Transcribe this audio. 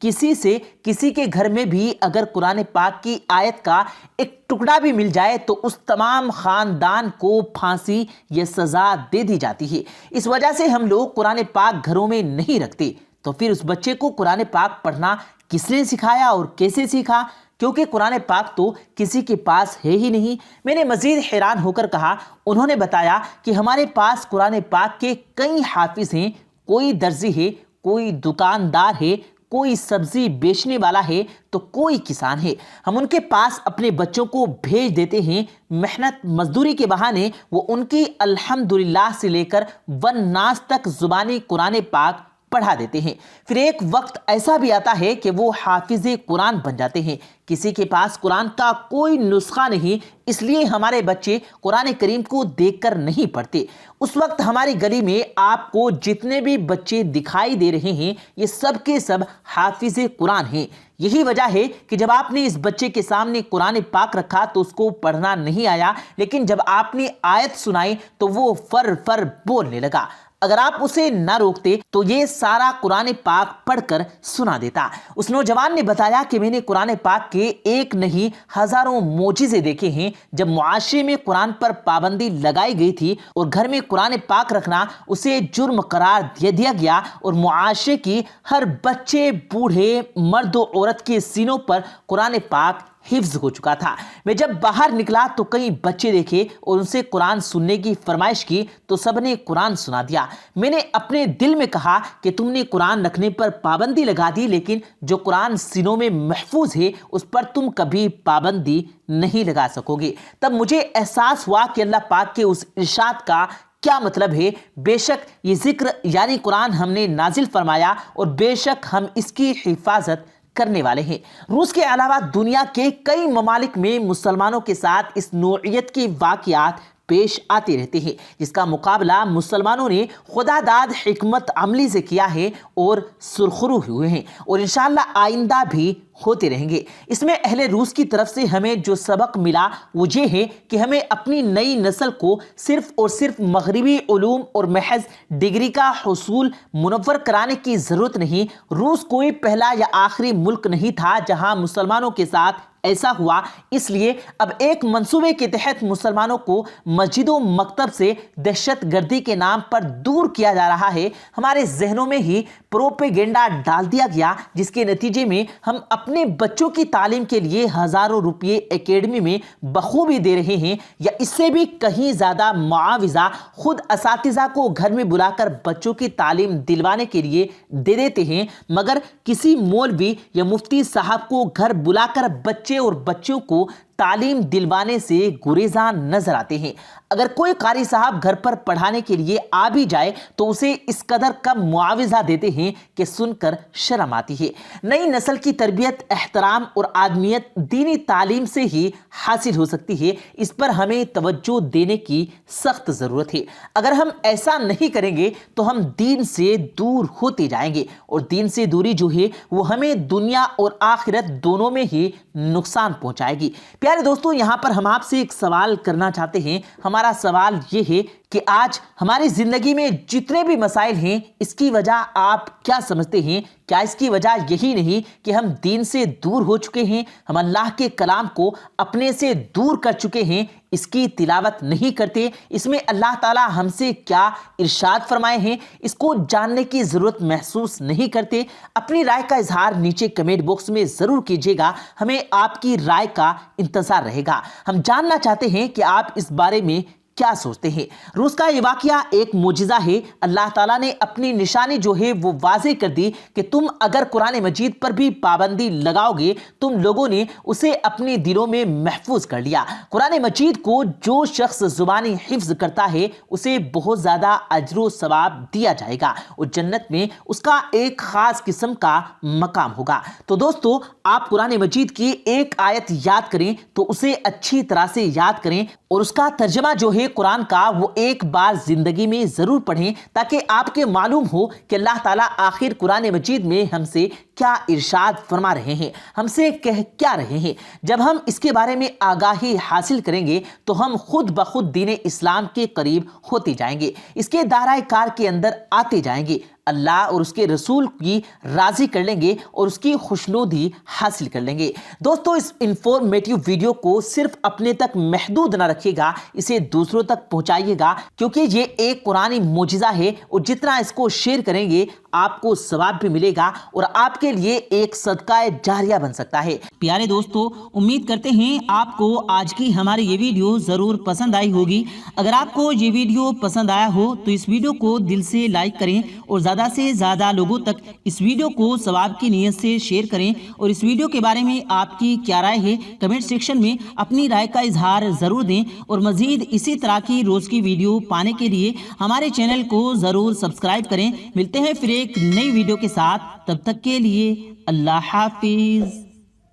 کسی کے گھر میں بھی اگر قرآن پاک کی آیت کا ایک ٹکڑا بھی مل جائے تو اس تمام خاندان کو پھانسی یا سزا دے دی جاتی ہے۔ اس وجہ سے ہم لوگ قرآن پاک گھروں میں نہیں رکھتے۔ تو پھر اس بچے کو قرآن پاک پڑھنا کس نے سکھایا اور کیسے سیکھا؟ کیونکہ قرآن پاک تو کسی کے پاس ہے ہی نہیں۔ میں نے مزید حیران ہو کر کہا، انہوں نے بتایا کہ ہمارے پاس قرآن پاک کے کئی حافظ ہیں، کوئی درزی ہے، کوئی دکاندار ہے، کوئی سبزی بیچنے والا ہے تو کوئی کسان ہے۔ ہم ان کے پاس اپنے بچوں کو بھیج دیتے ہیں، محنت مزدوری کے بہانے وہ ان کی الحمدللہ سے لے کر والناس تک زبانی قرآن پاک پڑھا دیتے ہیں۔ پھر ایک وقت ایسا بھی آتا ہے کہ وہ حافظ قرآن بن جاتے ہیں۔ کسی کے پاس قرآن کا کوئی نسخہ نہیں، اس لیے ہمارے بچے قرآن کریم کو دیکھ کر نہیں پڑھتے۔ اس وقت ہماری گلی میں آپ کو جتنے بھی بچے دکھائی دے رہے ہیں یہ سب کے سب حافظ قرآن ہیں۔ یہی وجہ ہے کہ جب آپ نے اس بچے کے سامنے قرآن پاک رکھا تو اس کو پڑھنا نہیں آیا، لیکن جب آپ نے آیت سنائی تو وہ فر فر بولنے لگا۔ اگر آپ اسے نہ روکتے تو یہ سارا قرآن پاک پڑھ کر سنا دیتا۔ اس نوجوان نے بتایا کہ میں نے قرآن پاک کے ایک نہیں ہزاروں معجزے دیکھے ہیں۔ جب معاشرے میں قرآن پر پابندی لگائی گئی تھی اور گھر میں قرآن پاک رکھنا اسے جرم قرار دیا گیا اور معاشرے کی ہر بچے، بوڑھے، مرد و عورت کے سینوں پر قرآن پاک حفظ ہو چکا تھا۔ میں جب باہر نکلا تو کئی بچے دیکھے اور ان سے قرآن سننے کی فرمائش کی تو سب نے قرآن سنا دیا۔ میں نے اپنے دل میں کہا کہ تم نے قرآن رکھنے پر پابندی لگا دی، لیکن جو قرآن سینوں میں محفوظ ہے اس پر تم کبھی پابندی نہیں لگا سکو گے۔ تب مجھے احساس ہوا کہ اللہ پاک کے اس ارشاد کا کیا مطلب ہے۔ بے شک یہ ذکر یعنی قرآن ہم نے نازل فرمایا اور بے شک ہم اس کی حفاظت کرنے والے ہیں۔ روس کے علاوہ دنیا کے کئی ممالک میں مسلمانوں کے ساتھ اس نوعیت کے واقعات پیش آتے رہتے ہیں، جس کا مقابلہ مسلمانوں نے خدا داد حکمت عملی سے کیا ہے اور سرخرو ہوئے ہیں اور انشاءاللہ آئندہ بھی ہوتے رہیں گے۔ اس میں اہل روس کی طرف سے ہمیں جو سبق ملا وہ یہ ہے کہ ہمیں اپنی نئی نسل کو صرف اور صرف مغربی علوم اور محض ڈگری کا حصول منور کرانے کی ضرورت نہیں۔ روس کوئی پہلا یا آخری ملک نہیں تھا جہاں مسلمانوں کے ساتھ ایسا ہوا، اس لیے اب ایک منصوبے کے تحت مسلمانوں کو مسجد و مکتب سے دہشت گردی کے نام پر دور کیا جا رہا ہے۔ ہمارے ذہنوں میں ہی پروپیگنڈا ڈال دیا گیا جس کے نتیجے میں ہم اپنے بچوں کی تعلیم کے لیے ہزاروں روپے اکیڈمی میں بخوبی دے رہے ہیں یا اس سے بھی کہیں زیادہ معاوضہ خود اساتذہ کو گھر میں بلا کر بچوں کی تعلیم دلوانے کے لیے دے دیتے ہیں، مگر کسی مولوی یا مفتی صاحب کو گھر بلا کر بچے اور بچوں کو تعلیم دلوانے سے گریزاں نظر آتے ہیں۔ اگر کوئی قاری صاحب گھر پر پڑھانے کے لیے آ بھی جائے تو اسے اس قدر کم معاوضہ دیتے ہیں کہ سن کر شرم آتی ہے۔ نئی نسل کی تربیت، احترام اور آدمیت دینی تعلیم سے ہی حاصل ہو سکتی ہے، اس پر ہمیں توجہ دینے کی سخت ضرورت ہے۔ اگر ہم ایسا نہیں کریں گے تو ہم دین سے دور ہوتے جائیں گے اور دین سے دوری جو ہے وہ ہمیں دنیا اور آخرت دونوں میں ہی نقصان پہنچائے گی۔ پیارے دوستو، یہاں پر ہم آپ سے ایک سوال کرنا چاہتے ہیں۔ ہمارا سوال یہ ہے کہ آج ہماری زندگی میں جتنے بھی مسائل ہیں اس کی وجہ آپ کیا سمجھتے ہیں؟ کیا اس کی وجہ یہی نہیں کہ ہم دین سے دور ہو چکے ہیں، ہم اللہ کے کلام کو اپنے سے دور کر چکے ہیں، اس کی تلاوت نہیں کرتے، اس میں اللہ تعالی ہم سے کیا ارشاد فرمائے ہیں اس کو جاننے کی ضرورت محسوس نہیں کرتے؟ اپنی رائے کا اظہار نیچے کمنٹ باکس میں ضرور کیجیے گا، ہمیں آپ کی رائے کا انتظار رہے گا۔ ہم جاننا چاہتے ہیں کہ آپ اس بارے میں کیا سوچتے ہیں۔ روس کا یہ واقعہ ایک معجزہ ہے۔ اللہ تعالیٰ نے اپنی نشانی جو ہے وہ واضح کر دی کہ تم اگر قرآن مجید پر بھی پابندی لگاؤ گے، تم لوگوں نے اسے اپنے دلوں میں محفوظ کر لیا۔ قرآن مجید کو جو شخص زبانی حفظ کرتا ہے اسے بہت زیادہ اجر و ثواب دیا جائے گا اور جنت میں اس کا ایک خاص قسم کا مقام ہوگا۔ تو دوستو، آپ قرآن مجید کی ایک آیت یاد کریں تو اسے اچھی طرح سے یاد کریں اور اس کا ترجمہ جو ہے قرآن کا وہ ایک بار زندگی میں ضرور پڑھیں تاکہ آپ کے معلوم ہو کہ اللہ تعالیٰ آخر قرآن مجید میں ہم سے کیا ارشاد فرما رہے ہیں، ہم سے کہہ کیا رہے ہیں۔ جب ہم اس کے بارے میں آگاہی حاصل کریں گے تو ہم خود بخود دین اسلام کے قریب ہوتے جائیں گے، اس کے دائرہ کار کے اندر آتے جائیں گے۔ اللہ اور اس کے رسول کی راضی کر لیں گے اور اس کی خوشنودی حاصل کر لیں گے۔ دوستو اس انفارمیٹیو ویڈیو کو صرف اپنے تک محدود نہ رکھیے گا، اسے دوسروں تک پہنچائیے گا، کیونکہ یہ ایک قرآنی معجزہ ہے اور جتنا اس کو شیئر کریں گے آپ کو ثواب بھی ملے گا اور آپ کے لیے ایک صدقہ جاریہ بن سکتا ہے۔ پیارے دوستو، امید کرتے ہیں آپ کو آج کی ہماری یہ ویڈیو ضرور پسند آئی ہوگی۔ اگر آپ کو یہ ویڈیو پسند آیا ہو تو اس ویڈیو کو دل سے لائک کریں اور زیادہ سے زیادہ لوگوں تک اس ویڈیو کو ثواب کی نیت سے شیئر کریں، اور اس ویڈیو کے بارے میں آپ کی کیا رائے ہے کمنٹ سیکشن میں اپنی رائے کا اظہار ضرور دیں، اور مزید اسی طرح کی روز کی ویڈیو پانے کے لیے ہمارے چینل کو ضرور سبسکرائب کریں۔ ملتے ہیں پھر ایک نئی ویڈیو کے ساتھ، تب تک کے لیے اللہ حافظ۔